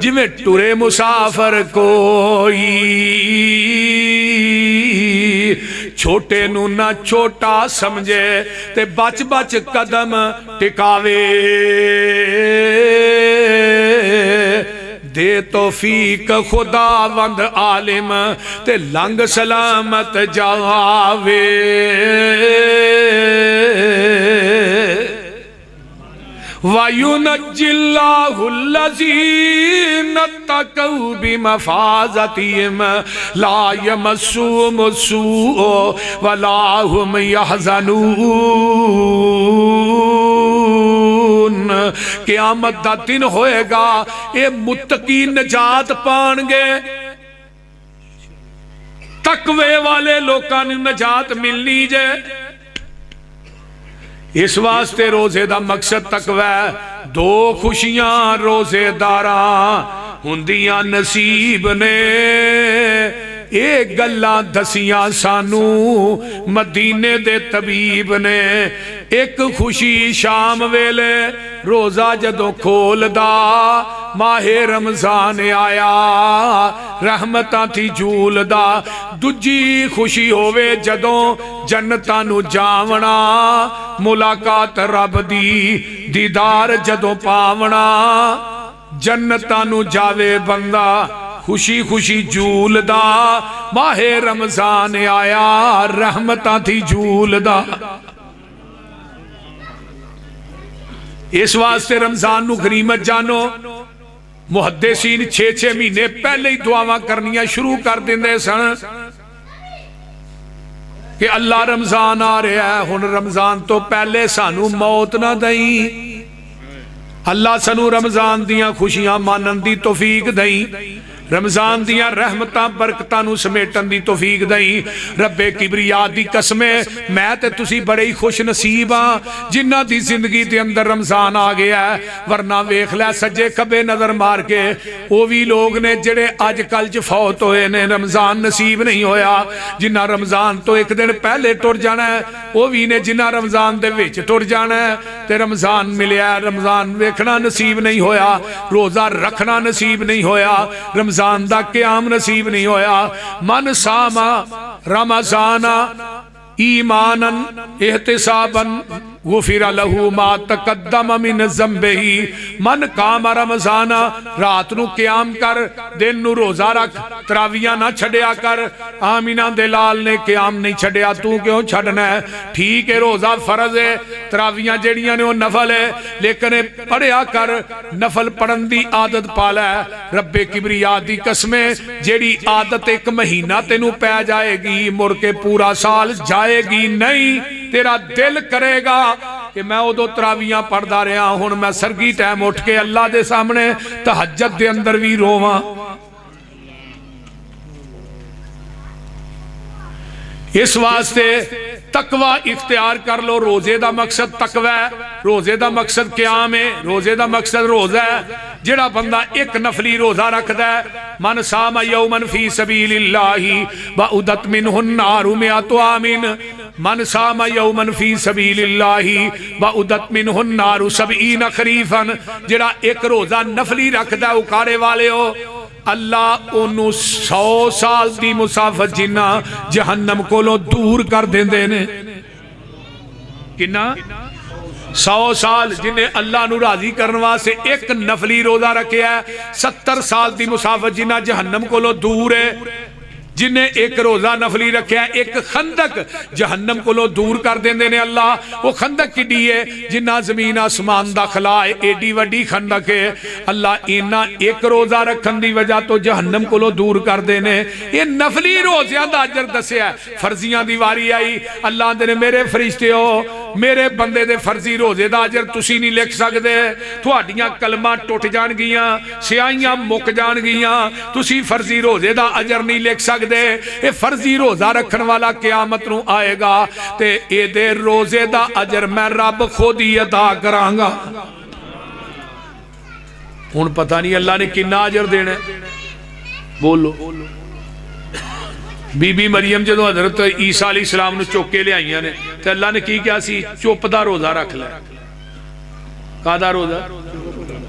जिवें टुरे मुसाफर कोई, छोटे नू ना छोटा समझे ते बच बच कदम टिकावे, दे तौफीक खुदावंद आलिम ते लंग सलामत जावे। वयुनज्जिल्लाहुल्लज़ीना तक़ौ बिमफ़ाज़तिहिम ला यमस्सुहुम स्सूअ वला हुम यहज़नून। क़यामत दा दिन होएगा, ये मुत्तकी निजात पाणगे, तकवे वाले लोकां नूं निजात मिलनी जे। इस वास्ते रोजे दा मकसद तकवा। दो खुशियां रोजेदारा हुंदियां नसीब ने, ये गल्लां दसियां सानू मदीने दे तबीब ने। एक खुशी शाम वेले रोजा जदों खोलदा, माहे रमजान आया रहमतां थी झूलदा। दूजी खुशी होवे जदों जन्नतां नू जावना, मुलाकात रब दी दीदार जदों पावना। जन्नतां नू जावे बंदा, खुशी खुशी झूलदा, माहे रमजान आया रहमतां थी झूलदा। इस वास्ते रमजान नू गनीमत जानो। मुहद्दिसीन 6-6 महीने पहले ही दुआवां करनियां शुरू कर देंदे सन कि अल्लाह रमजान आ रहा है, हुण रमजान तो पहले सानू मौत ना दई, अल्लाह सानू रमजान दियां खुशियां मानन दी तौफीक दई, रमजान दियां रहमतां बरकतां नू समेटन दी तौफीक दई। रब्बे किबरिया दी कसमे, मैं ते तुसी बड़े ही खुश नसीब हाँ जिन्हां दी जिंदगी दे अंदर रमजान आ गया है। वरना वेख लै सज्जे खब्बे नजर मार के, वो भी लोग ने जेड़े अज कल च फौत होए ने, रमजान नसीब नहीं होया। जिन्हां रमजान तो एक दिन पहले टुर जाना है, वो भी ने जिन्हां रमजान दे विच टुर जाना है। ते रमजान मिलिया, रमजान वेखना नसीब नहीं होया, रोजा रखना नसीब नहीं होया, रमजान दा क़याम नसीब नहीं होया। मन सामा रमजाना ईमानन एहतिसाबन गुफिर लहू मा तकद्दम मिन ज़म्बिही। मन काम रमज़ान, रात नू क़याम कर, दिन नू रोज़ा रख, तरावियां ना छड्या कर। आमिना दे लाल ने क़याम नहीं छड्या, तू क्यों छड्डना है? ठीक है रोज़ा फर्ज है, तरावियां जेड़ियां ने वो नफल है, लेकिन पढ़िया कर, नफल पढ़न दी आदत पा लै। रब्बे किबरिया दी कसमें, जेड़ी आदत एक महीना तेनू पै जाएगी, मुड़ के पूरा साल जाएगी नहीं। तेरा दिल करेगा कि मैं उदों तरावियां पढ़दा रहा, हुण मैं सरगी टाइम उठ के अल्लाह दे सामने तहज्जुद दे अंदर भी रोवां। इस वास्ते तकवा इख्तियार कर लो। रोजे का मकसद तकवा है, रोजे का मकसद क़याम है, रोजे का मकसद रोज़ा है। जेड़ा बंदा एक नफली रोज़ा रखदा है, मन साम यौमन फी सबीलिल्लाहि बउदत मिनहुन नारु मिअतु आमिन। मन साम यौमन फी सबीलिल्लाहि बउदत मिनहुन नारु सबईन खरीफन। जेड़ा एक रोज़ा नफली रखदा, उकारे वाले हो, अल्लाह ओनू 100 साल की मुसाफत जिन्ना जहन्नम कोलों दूर कर देंदे ने। किन्ना? 100 साल। जिन्हें अल्लाह नू राजी करने वास्ते एक नफली रोजा रखिया, 70 साल की मुसाफत जिन्ना जहन्नम कोलों दूर है। जिन्हें एक रोजा नफली रखिया, एक खंदक जहन्नम कोलों दूर कर देंदे ने अल्लाह। वो खंदक किड्डी है जिन्ना जमीन आसमान दा खला है, एडी वड्डी खंदक है। अल्लाह इन्ना एक रोजा रखन दी वजह तो जहन्नम कोलों दूर कर देने। ये नफली रोज़ियां दा अजर दस्या। फर्जियां दी वारी आई, अल्लाह दे मेरे फरिश्ते हो, मेरे बंदे दे फर्जी रोजे दा अजर तुसी नहीं लिख सकदे, तुहाडियां कलमां टुट जाणगियां, सियाहियां मुक जाणगियां, तुसी फर्जी रोजे दा अजर नहीं लिख सकदे। ये फर्जी रोजा रखन वाला क़यामत नू आएगा ते एदे रोजे दा अजर मैं रब खुद ही अदा करांगा। हुण पता नहीं अल्लाह ने किन्ना अजर देना। बोलो। बीबी मरियम जो हजरत ईसा अलैहिस्सलाम नू चुक के लियाईयां ने ते अल्लाह ने की कहा सी? चुप दा रोजा रख लै। कादा रोजा?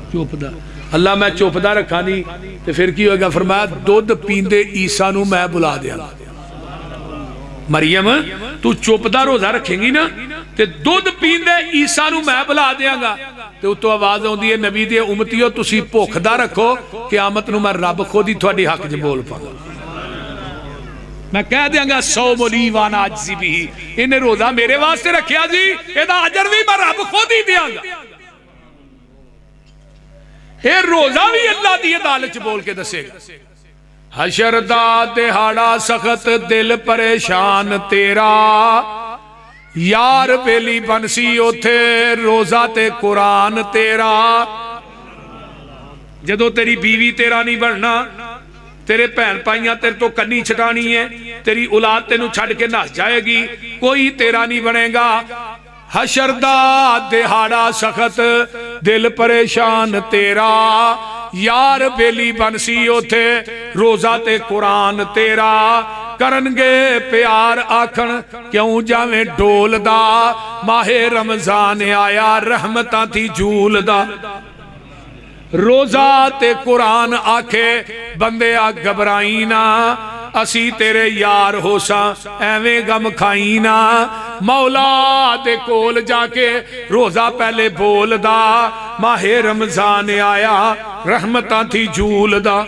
चुप दा। अल्लाह मैं चुप दा रखा नहीं तो फिर की होगा? फरमाया दुध पींदे ईसा नू मैं बुला दिया। मरियम तू चुप दा रोजा रखेंगी ना ते दुध पींदे ईसा नू मैं बुला देंगा। तो उतो आवाज आउंदी है, नबी दे उम्मतियो तुसी भुख दा रखो, क़यामत नू मैं रब खुद ही तुहाडी हक च बोल पाऊंगा। मैं कह देंगा 100 मोली वाना अज्जी भी, इन्हें रोजा मेरे वास्ते रखिया जी, एदा अजर भी मैं रब खुद ही देंगा। ये रोजा भी अल्लाह की अदालत च बोल के दसेगा। हशर दा दिहाड़ा सख्त दिल परेशान तेरा, यार बेली बनसी उथे रोजा ते कुरान तेरा। जदों तेरी बीवी तेरा नहीं बनना, तेरे भैन भाइयां तेरे तो कन्नी छटानी है, तेरी औलाद तेनू छड़ के नस जाएगी, कोई तेरा नहीं बनेगा। हशर दा दिहाड़ा सख्त दिल परेशान तेरा, यार बेली बनसी उथे रोजा ते कुरान तेरा। करनगे प्यार आखन क्यों जावे डोलदा, माहे रमजान आया रहमतां थी झूलदा। रोजा ते कुरान आखे बंदे आ घबराई ना, असी तेरे यार होसा एवें गम खाई ना। मौला दे कोल जाके रोजा पहले बोलदा, माहे रमजान आया रहमतां थी झूलदा।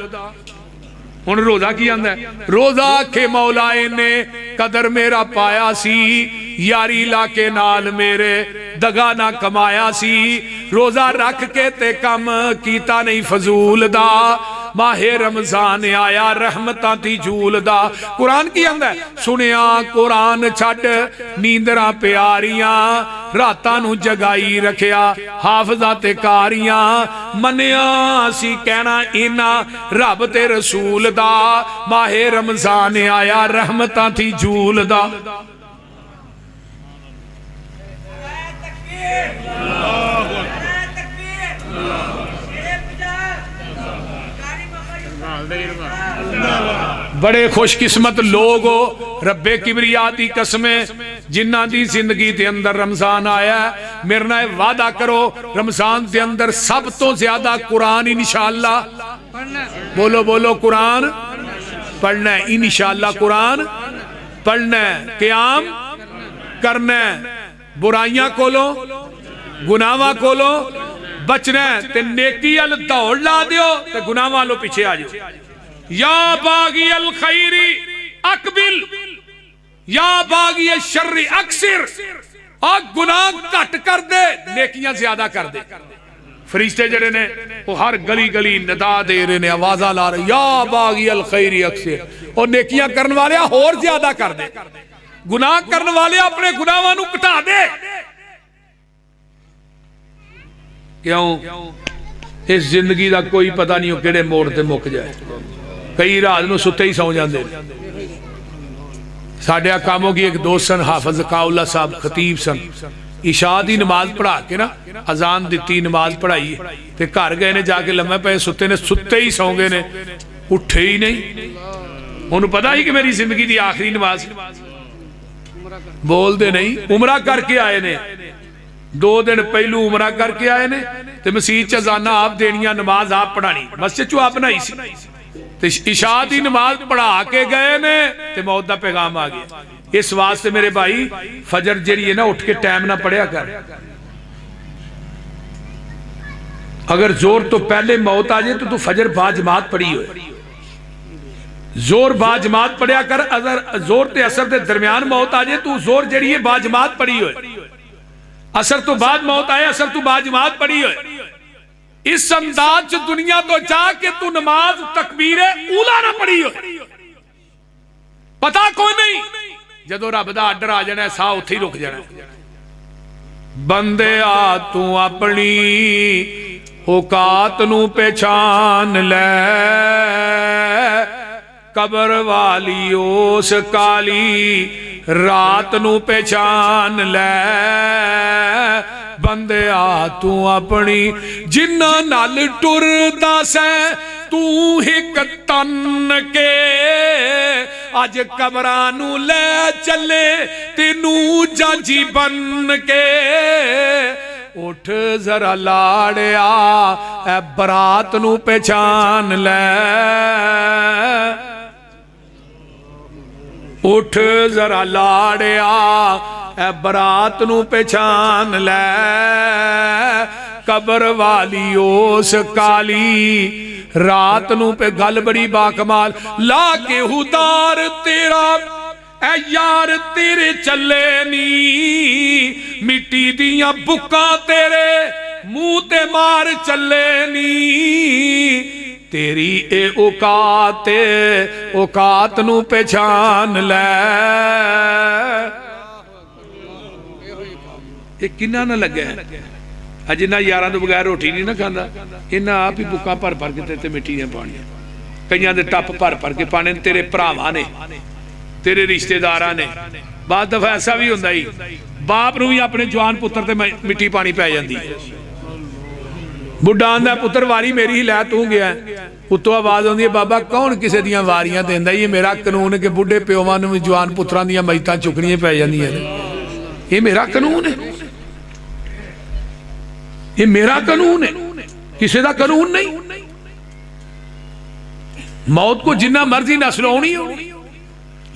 हुण रोजा की आंदा है? रोजा आखे मौला इन्ने कदर मेरा पाया सी, यारी लाके नाल मेरे दगा ना कमाया सी। रोजा रख के ते कम कीता नहीं फजूल दा, माहे रमजान आया रहमतां थी झूलदा। कुरान की आंदा है? सुनिया कुरान छड़ नींदरां प्यारियां, रातां नू जगाई रखिया हाफिज़ां ते कारियां। मनिया सी कहना इना रब ते रसूल दा, माहे रमजान आया रहमतां थी झूलदा। बड़े खुशकिस्मत लोग हो रब्बे किबरिया दी कसमें, जिन्हां दी जिंदगी दे अंदर रमजान आया। मेरे नाल वादा करो रमजान दे अंदर सब तो ज्यादा कुरान इंशाअल्लाह बोलो बोलो कुरान पढ़ना है। इंशाअल्लाह कुरान पढ़ना है, क़याम करना है। बुराइयां कोलों गुनाहां कोलों बचना है ते नेकी अल दौड़ ला दियो ते गुनाह वालों पीछे आ जाओ। या बागी अल खैरी अकबिल या बागी अल शर्री अक्सिर। आ गुनाह घट कर दे नेकियां ज्यादा कर दे। फरिश्ते जड़े ने वो हर गली गली निदा दे रहे ने, आवाजा ला रहे या बागी अल खैरी अक्सिर। और नेकियां करने वाले होर ज्यादा कर दे, गुनाह करने वाले अपने गुनाहां नूं घटा दे। क्यों? इस जिंदगी का कोई पता नहीं किहड़े मोड़ ते मुक जाए। कई रात नूं सुत्ते ही सौ जाते। साडे कामों की एक दोस्त सन हाफिज काउला साहब खतीब सन। इशा की नमाज पढ़ा के ना अजान दी, नमाज पढ़ाई ते घर गए ने, जाके लम्मे पे सुते ने, सुते ही सौ गए ने, उठे ही नहीं। उन्होंने पता ही कि मेरी जिंदगी की आखिरी नमाज। बोलते नहीं। उमरा करके आए ने, 2 दिन पहलू उमरा करके आए ने ते मसीह च अजाना आप देनिया, नमाज आप पढ़ानी, मस्जिद चो आप बनाई सी ते इशा की नमाज पढ़ा के गए ने ते मौत का पैगाम आ गया। इस वास्ते मेरे भाई फजर जी है ना उठ के टाइम ना पढ़िया कर। अगर जोर तो पहले मौत आ जाए तो तू फजर बाजमात पढ़ी हो। जोर बाजमात पढ़िया कर। अगर जोर ते असर के दरमियान मौत आ जाए तू जोर जड़ी है बाजमात पढ़ी हो। असर तो बाद मौत आए, असर तू बाजमात पढ़ी हो। इस अंदाज च दुनिया तो जाके तू नमाज तकबीरे ऊला ना पढ़ी हो। पता कोई नहीं जदों रब दा आर्डर आ जाना साह उत्थे ही रुक जाना। बंदे आ तू अपनी औकात नू पहचान ले, कबर वाली उस काली रात नू पहचान ले। बंदे आ तू अपनी जिन्ना नाल टुरदा सै तू हिक तन के, अज कबरां नू ले चले तेनू जाजी बन के। उठ जरा लाड़िया ए बरात नू पहचान ले। उठ जरा लाड़िया ए बरात नू पहचान ले, कबर वाली उस काली रात नू पे। गल बड़ी बाकमाल। ला के उतार तेरा ए यार तेरे चले नी, मिट्टी दियां बुक्कां तेरे मुंह ते मार चले नी। तेरी ए औकात नू पहचान ले। ये किन्ना ना लगे जिन्ना यारां तो बगैर रोटी नहीं ना खाता। इन्हें आप ही बुक्कां भर भर के तेरे मिट्टी दियां पानियां, कईयां दे टप भर भर के पाने। तेरे भरावां ने, तेरे रिश्तेदारां ने। बाद दफा ऐसा भी हुंदा ही बाप नूं भी अपने जवान पुत्र ते मिट्टी पानी पै जांदी। बुढ़ा आंदा पुत्र वारी मेरी ही लै तू गया। उत्तों आवाज आउंदी है बाबा कौन किसी दियां वारियां देंदा। ये मेरा कानून है कि बुढ़े प्योवां नूं भी जवान पुत्रां दियां मैयतां चुकणियां पै जांदियां ने। ये मेरा कानून है, ये मेरा कानून है, किसी का कानून नहीं। मौत को जिन्ना मर्जी नस्ल होनी हो,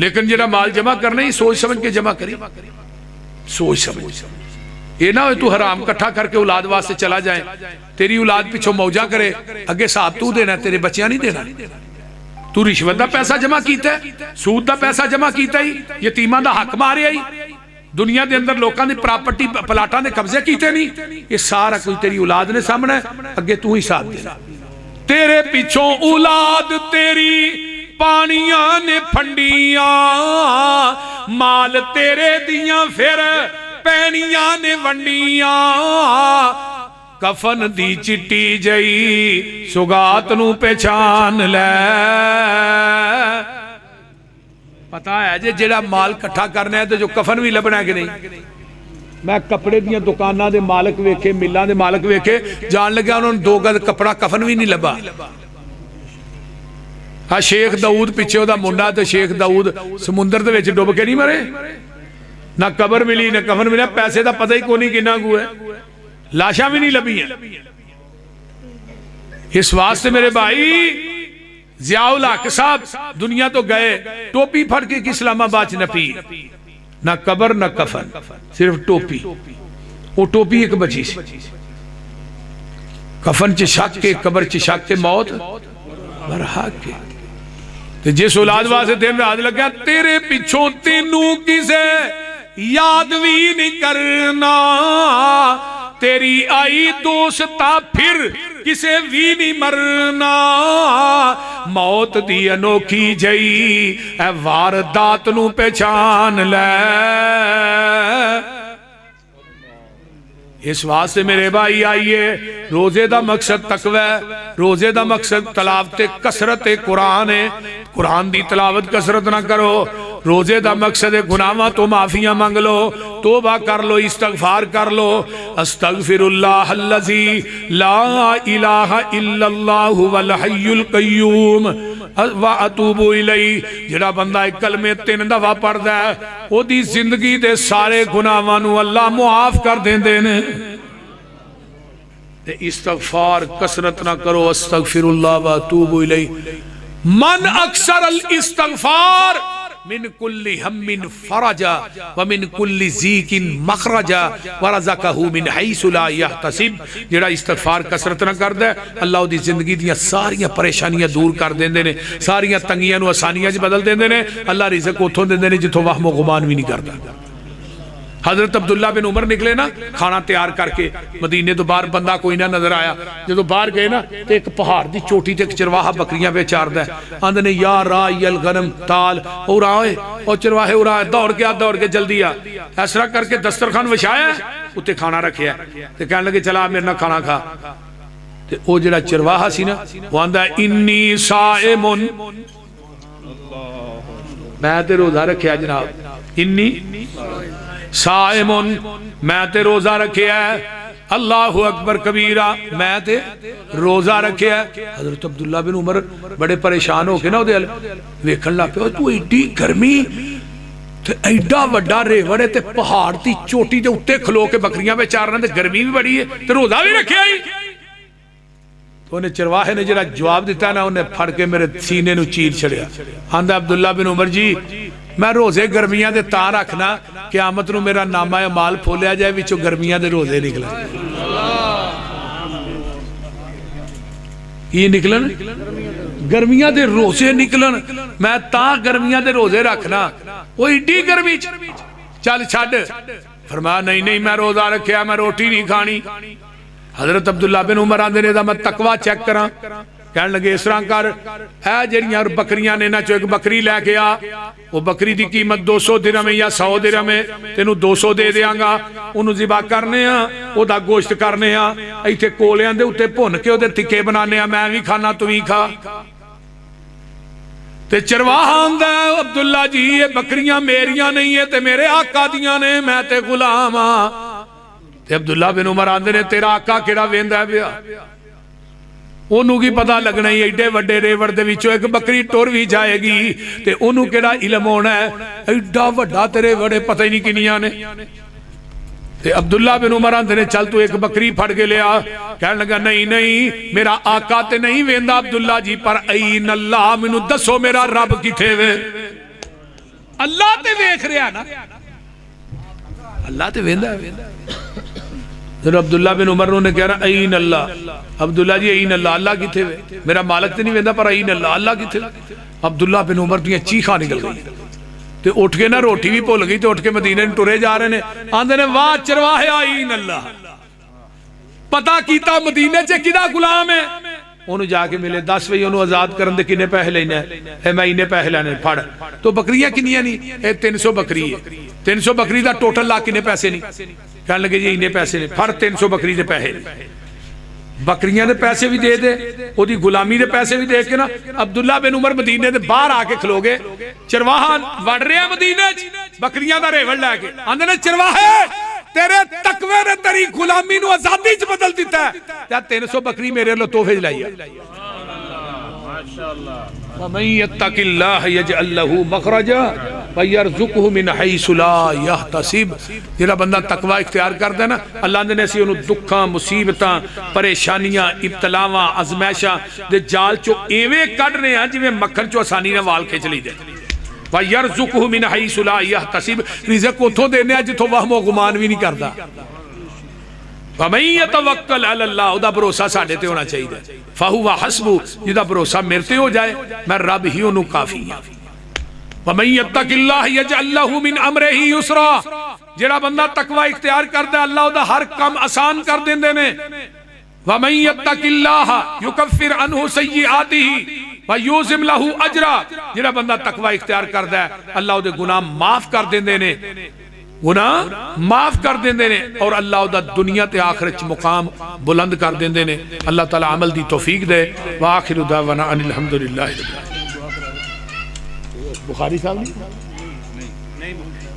लेकिन जरा माल जमा करना ही सोच समझ के जमा करी। सोच समझ ये ना हो तू हराम इकट्ठा करके औलाद वास्ते चला जाए, तेरी औलाद पिछों मौजा करे, अगे हिसाब तू देना, तेरे बच्चियां नहीं देना। तू रिश्वत का पैसा जमा किया, सूद का पैसा जमा किया, यतीमां दा हक मारिया, दुनिया के अंदर लोगों की प्रॉपर्टी प्लाटां दे कब्जे किए नहीं। ये सारा कुछ तेरी औलाद ने सामने, अगे तू हिसाब देना। तेरे पिछों औलाद तेरी पानियां ने फंडियां, माल तेरे दियां फिर पैनियां ने वंडियां। कफन दी चिट्टी जई सुगात नू पहचान ले। पता है जे जेड़ा माल इकट्ठा करना है तो जो कफन भी लभना है कि नहीं। मैं कपड़े दियां दुकानां दे मालक वेखे, मिलां दे मालक वेखे, जान लग्या उन्होंने 2 गज कपड़ा कफन भी नहीं लभा। हाँ शेख दाऊद पिछे ओदा मुंडा ते शेख दाऊद समुंदर दे विच डुब के नहीं मरे, ना कबर मिली ना कफन मिला। पैसे का पता ही कोई नहीं किन्ना कु है, लाशा भी नहीं लभियां। इस वास्ते मेरे भाई जियाउल हक साहब दुनिया तो गए, टोपी फड़ के इस्लामाबाद च नपी, ना कबर ना कफन, सिर्फ टोपी। वो टोपी एक बची सी। कफन च शक के, कबर च शक के, मौत बरहक के। ते जिस औलाद वास्ते दिन रात लग्या तेरे पिछों तेनू किसे याद भी नहीं करना, तेरी आई दोस्ता फिर किसे भी नहीं मरना। मौत दी अनोखी जई ए वारदात नू पहचान लै। इस वास्ते मेरे भाई आइए, रोजे का मकसद तकवा है, रोजे का मकसद तलावत कसरत कुरान है। कुरान की तलावत कसरत ना करो, रोजे का मकसद है गुनाहों तो माफिया मंग लो, तौबा कर लो, इस्तगफार कर लो। अस्तगफिरुल्लाह अल्लज़ी ला इलाहा इल्लल्लाहु वल हय्युल क़य्यूम व अतूबु इलैहि। जिहड़ा बंदा एक कलमे 3 दफा पढ़दा है, ओदी जिंदगी दे सारे गुनाहां नूं अल्लाह मुआफ कर देंदे ने। ते इस्तगफार कसरत ना करो, अस्तगफिरुल्लाह व अतूबु इलैहि। मन अक्सर अल इस्तगफार मिन कुल्ली हम्मिन फरजा व मिन कुल्ली ज़ीकिन मखरजा व रज़क़हु मिन हैसु ला यहतसिब। जिहड़ा इस्तगफार कसरत ना करदा अल्लाह उहदी जिंदगी दियां सारियां परेशानियां दूर कर देंदे ने, सारियां तंगियां नूं आसानियां च बदल देंदे ने। अल्लाह रिज़क उत्थों देंदे ने जिथों वहम गुमान भी नहीं करदा। हजरत अब्दुल्ला बिन उमर निकले ना खाना तैयार करके, मदीने तो बाहर बंदा कोई ना नजर आया। जो बाहर गए ना तो एक पहाड़ की चोटी ते एक चरवाहा बकरियां पे चारदा है। आंदे ने या रायल गनम ताल उरा और चरवाहे उरा दौड़ के जल्दी आ। इस तरह करके दस्तरखान विछाया, उत्ते खाना रखिया ते कहने लगे चला मेरे नाल खाना खा। ते ओ जिहड़ा चरवाहा सी ना वो आंदा इन्नी साइमुन, मैं ते रोजा रखिया जनाब। इन्नी साइमुन, मैं ते रोजा रखिया है। अल्लाहु अकबर कबीरा, मैं ते रोजा रखिया है। हजरत अब्दुल्ला बिन उमर बड़े परेशान होके ना उहदे वेखण लग पे, तू एडी गर्मी ते एडा वड्डा रेवड़ है ते पहाड़ दी चोटी दे उत्ते खलो के बकरियां पे चारना ते गर्मी भी बड़ी है ते रोजा भी रखिया ही। तो उन्हें चरवाहे ने जरा जवाब दिता ना, उन्हें फड़ के मेरे सीने नूं चीर छड़िया। आंदा अब्दुल्ला बिन उमर जी मैं रोजे गर्मियां दे तां रखना क़यामत नूं मेरा नामा माल फोलिया जाए, विचों गर्मियां दे रोजे निकलन। की निकलन? गर्मियां दे रोजे निकलन। मैं तां गर्मियां दे रोजे रखना, वो एडी गर्मी चल छड्ड। फरमाया नहीं नहीं मैं रोजा रखिया, मैं रोटी नहीं खानी। हजरत अब्दुल्ला बिन उमर आंदे ने मैं तकवा चेक करा। कहने लगे इस तरह कर, है जड़ियां बकरियां ने, इन्हां चों एक बकरी लैके आ। वो बकरी की कीमत 200 दिरहम या 100 दिरहम है, तेनू 200 दे देंगा। उन्होंने ज़िबा करने आ, ओदा गोश्त करने आ, इत्थे कोलियां दे उत्ते भुन के ओदे टिक्के बनाने आ, मैं भी खाना तू भी खा। ते चरवाहा आंदा अब्दुल्ला जी ये बकरियां मेरियां नहीं है ते मेरे आका दियां ने, मैं ते गुलाम आ। ते अब्दुल्ला बिन उमर आंदे ने तेरा आका केड़ा वेंदा पिया? ओनू की पता लगना ही एडे वड्डे रेवड़ दे विचों एक बकरी टुर भी जाएगी ते ओनू केड़ा इल्म होना है? एडा वड्डा तेरे बड़े पता ही नहीं किनियां ने। ते अब्दुल्ला बिन उमर आंदे ने चल तू एक बकरी फड़ के लिया। कहने लगा नहीं नहीं मेरा आका ते नहीं वेंदा अब्दुल्ला जी, पर ऐन अल्लाह, मैनू दसो मेरा रब किथे वे? अल्लाह ते वेख रहा ना, अल्लाह ते वेंदा है। अब्दुल्ला बिन उमर ने कह रहा ऐन अल्लाह। अब्दुल्ला जी ऐन अल्लाह, अल्लाह किथे वे? मेरा मालिक तो नहीं वेंदा पर ऐन अल्लाह, अल्लाह किथे? अब्दुल्ला बिन उमर दी चीखा निकल गई ते उठ के ना रोटी भी भुल गई ते उठ के मदीने टुरे जा रहे ने। आंदे ने वाह चरवाहे ऐन अल्लाह, पता कीता मदीने च किदा गुलाम है। उन्होंने जाके मिले, 10 बजे उन्होंने आजाद करने किन्ने पैसे लेने? मैं इन्ने पैसे लेने, फड़। तो बकरियां किनियां नहीं? 300 बकरी है। 300 बकरी का टोटल ला किन्ने पैसे नहीं? कहने लगे जी इन्ने पैसे ने, फड़ 300 बकरी के पैसे। बकरियां दे पैसे भी दे दे, ओदी गुलामी दे पैसे भी दे के ना अब्दुल्ला बिन उमर मदीने दे बाहर आके खलो गए। चरवाहा वड़ रहा मदीने च बकरियां दा रेवड़ लैके। आंदे ने चरवाहे तेरे तकवे ने तेरी गुलामी नूं आजादी च बदल दिता है, या 300 बकरी मेरे लो तोहफे लाई है। वमन यत्तकिल्लाह यजअल लहू मखरजा व यरज़ुकहु मिन हैसु ला यहतसिब। जिहड़ा बंदा तकवा इख्तियार करदा है ना, अल्लाह ने असीं उहनूं दुखां मुसीबतां परेशानियां इब्तलावां अज़मैशां दे जाल चों एवें कढने आ जिवें मक्खन चों आसानी नाल वाल खिच लईदे। व यरज़ुक़हु मिन हैसु ला यहतसिब, रिज़्क़ उथों देने जिथों वहमो गुमान भी नहीं करता। वमन यतवक्कल अलल्लाह, उहदा भरोसा साडे ते होना चाहिए। फहुवा हस्बु, जिहदा भरोसा मेरे ते हो जाए मैं रब ही उहनूं काफी हां। वमन यत्तकिल्लाह यजअल लहू मिन अमरिही युसरा, जिहड़ा बंदा तकवा इख्तियार करदा अल्लाह उहदा हर काम आसान कर देंदे ने। वमन यत्तकिल्लाह युकफ्फिर अन्हु सय्यिआतिही व युज़िम लहू अजरा, जिहड़ा बंदा तकवा इख्तियार करदा है अल्लाह उहदे गुनाह माफ कर देंदे ने, गुनाह माफ कर देंदे ने, और अल्लाह उहदा दुनिया ते आखिरत च मुकाम बुलंद कर देंदे ने। अल्लाह ताला अमल दी तौफीक दे। व आखिरु दावाना अनिल हम्दुलिल्लाहि रब्बिल आलमीन। बुखारी साहब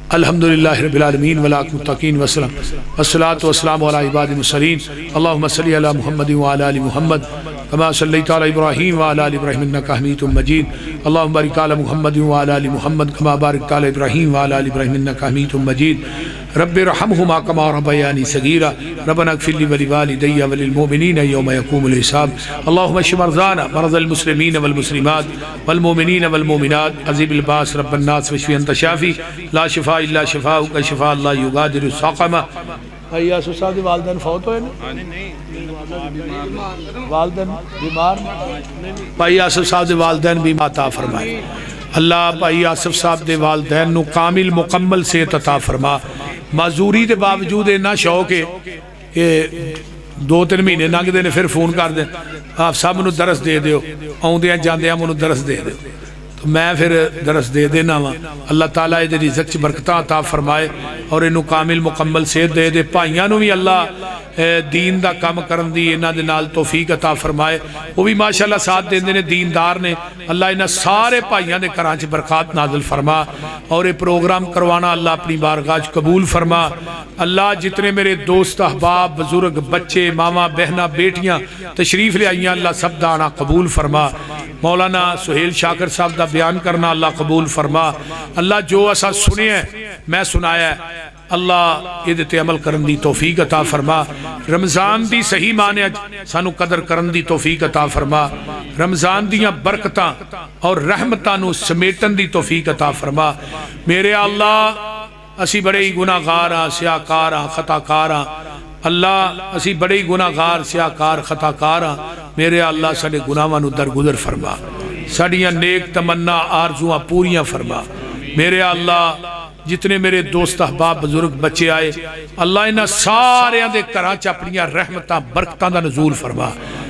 अल्हम्दुलिल्लाहि रब्बिल आलमीन वल मुत्तकीन वसल्लम वस्सलातु वस्सलामु अला इबादिल मुरसलीन। अल्लाहुम्मा सल्लि अला मुहम्मद व अला आलि मुहम्मद कमा सल्लैता अला इब्राहीम व अला आलि इब्राहीम इन्नका हमीदुम मजीद। अल्लाहुम्मा बारिक अला मुहम्मद व अला आलि मुहम्मद कमा बारकता अला इब्राहीम व अला आलि इब्राहीम इन्नका हमीदुम मजीद। रब्बिरहमहुमा कमा रब्बयानी सगीरा रब्बना इग़फिर ली व लिवालिदैया व लिल मुमिनीना यौम यक़ूमुल हिसाब। अल्लाहुम्मा इश्फि मरज़ाना मरज़ल मुस्लिमीन वल मुस्लिमात वल मुमिनीन वल मुमिनात अज़ीबिल बास रब्बन नास वश्फि अंत शाफ़ी ला शिफ़ा इल्ला शिफ़ाउका शिफ़ा ला युगादिरु सक़मा। भाई यासुफ साहब के वालिदैन फौत होए ना, वालिदैन बीमार, भाई आसिफ साहब के वालिदैन भी अता फरमाए। अल्लाह भाई आसिफ साहब के वालिदैन नूं कामिल मुकम्मल सेहत अता फरमा। मजदूरी के बावजूद इन्ना शौक है कि 2-3 महीने लंघते ने फिर फोन कर दे, आप सब नूं दरस दे दिओ, आउंदियां जांदियां मैनूं दरस दे दिओ, तो मैं फिर दरस दे देना वा। अल्लाह ताला इहदे रिज़्क़ च बरकतां अता फरमाए और इनू कामिल मुकम्मल सेहत दे दे। भाइयों नूं भी अल्लाह दीन दा काम करन दी इन्हां दे नाल तौफीक अता फरमाए। वो भी माशाअल्लाह साथ देंदे ने, दीनदार ने। अल्लाह इन्हां सारे भाइयों दे घरां च बरकत नाज़िल फरमा और ये प्रोग्राम करवाना अल्लाह अपनी बारगाह च कबूल फरमा। अल्लाह जितने मेरे दोस्त अहबाब बुजुर्ग बच्चे मामा बहना बेटियां तशरीफ ले आइयां अल्लाह सब दा आना कबूल फरमा। मौलाना सुहेल शाकर साहब का बयान करना अल्लाह कबूल फरमा। अल्लाह जो असा सुने मैं सुनाया अल्लाह ये ते अमल करन दी तौफीक अता फरमा। रमज़ान दी सही माने सानू कदर करन दी तौफीक अता फरमा। रमज़ान दियां बरकतां और रहमतां नू समेटन दी तौफीक अता फरमा। मेरे अल्लाह असी बड़े ही गुनाहगार हाँ, सियाकार हाँ, खताकार हाँ। अल्लाह असी बड़े ही गुनाहगार सियाकार खताकार हाँ। मेरे अल्लाह साडे गुनाहां नू दरगुजर फरमा, साडियां नेक तमन्ना आरजुआं पूरियां फरमा। मेरे अल्लाह जितने मेरे दोस्त अहबाब बुजुर्ग बच्चे आए अल्लाह इन्हां सारियां दे घरां च अपनियां रहमतां बरकतां दा नज़ूल फरमा।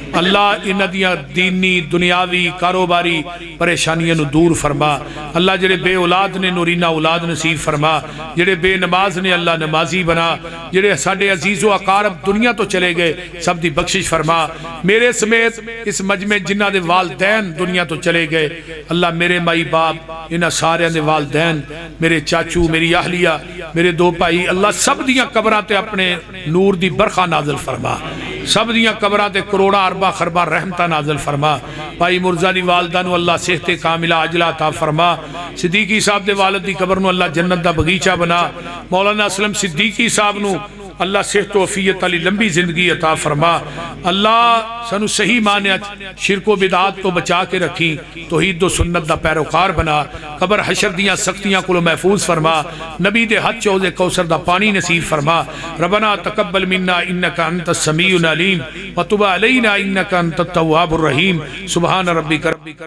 अल्लाह इन्हां दियां दीनी दुनियावी कारोबारी परेशानियां नू दूर फरमा। अल्लाह जेड़े बे औलाद ने नूरीना औलाद नसीब फरमा, जेड़े बेनमाज ने अल्लाह नमाजी बना, जेड़े साडे अजीज़ो अकारब दुनिया तो चले गए सब दी बख्शिश फरमा। मेरे समेत इस मजमे जिन्हां दे वालदैन दुनिया तो चले गए अल्लाह मेरे माई बाप इन्हां सारियां दे वालदैन मेरे चाचू मेरी आहलिया मेरे 2 भाई अल्लाह सब दियां कबरां ते अपने नूर दी बरखा नाज़िल फरमा। सब दियां कबरां ते करोड़ा अरबा खरबा रहमतां नाज़िल फरमा। भाई मुर्जा दी वालदा नू अल्लाह सेहते कामिला अजला अता फरमा। सिद्दीकी साहब दे वालिद दी कबर नू अल्लाह जन्नत दा बगीचा बना। मौलाना असलम सिद्दीकी साहब नू अल्लाह सेहत वफियत अली लंबी जिंदगी अता फरमा। अल्लाह सानू सही माने शिरको बिदात तो बचा के रखी, तौहीद व सुन्नत दा पैरोकार बना। कबर हशर दियां सख्तियां को महफूज फरमा। नबी दे हथ चौदे कौसर दा पानी नसीब फरमा। रबना तकब्बल मिन्ना इन्नका अंतस समीउल अलीम व तुब अलैना इन्नका अंतत तव्वाबुर रहीम। सुबहान रब्बिका